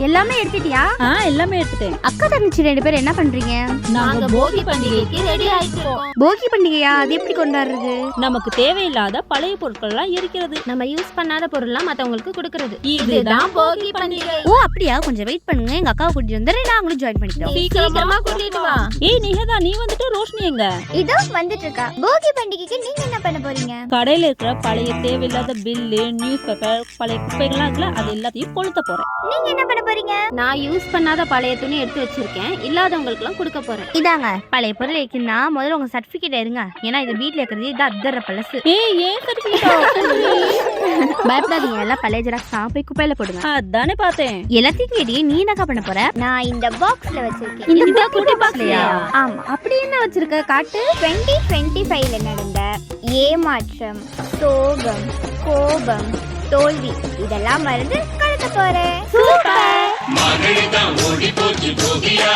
எல்லாமே எடுத்துட்டியா? எல்லாமே எடுத்துட்டேன். அக்கா தங்கச்சி 2 பேரும் என்ன பண்றீங்க? நாங்க போகி பண்டிகைக்கு ரெடி ஆயிட்டோம். போகி பண்டிகையா? அது எப்படி கொண்டாடுறது? நமக்கு தேவையில்லாத பழைய பொருட்கள் எல்லாம் எரிக்கிறது, நம்ம யூஸ் பண்ணாத பொருள்லாம் மத்தவங்களுக்கு கொடுக்கறது. இதுதான் போகி பண்டிகை. ஓ அப்படியா? கொஞ்சம் வெயிட் பண்ணுங்க, எங்க அக்காவை கூட்டிட்டு வந்துடுறேன், நாங்களும் ஜாயின் பண்ணிக்கிறோம். சீக்கிரமா கூட்டிட்டு வா. ஏய் நிகதா, நீ வந்துட்டு ரோஷினி எங்க? இதோ வந்துட்டு இருக்கா. போகி பண்டிகைக்கு நீங்க என்ன பண்ண போறீங்க? கடையில இருக்கிற பழைய தேவையில்லாத பில்லு, நியூஸ் பேப்பர், பழைய குப்பைகள்லாம் இருக்குல்ல, அது எல்லாத்தையும் கொளுத்த போறேன். நீங்க என்ன பண்ண போறீங்க? நான் யூஸ் பண்ணாத பழைய துணி எடுத்து வச்சிருக்கேன், இல்லாதவங்களுக்கு எல்லாம் கொடுக்க போறேன். இதாங்க பழைய பொருள் இருக்குன்னா முதல்ல உங்க சர்டிபிகேட் இருங்க, ஏன்னா இது வீட்ல இருக்கிறது இது அத்தர பழசு. ஏய் ஏன் சர்டிபிகேட்? பயப்படாதீங்க, எல்லாம் பழைய ஜெராக்ஸ் தான், போய் குப்பையில போடுங்க. அதானே பார்த்தேன். எல்லாத்தையும் கேட்டியே, நீ என்னக்கா பண்ண போற? நான் இந்த பாக்ஸ்ல வச்சிருக்கேன். இந்த குட்டி பாக்ஸ்லயா? ஆமா. அப்படி என்ன வச்சிருக்க, காட்டு. 2025ல நடந்த ஏமாற்றம், சோகம், கோபம், தோல்வி இதெல்லாம் மறந்து கலக்க போறேன். சூப்பர். மகளிதான் ஓடி போச்சு போகியா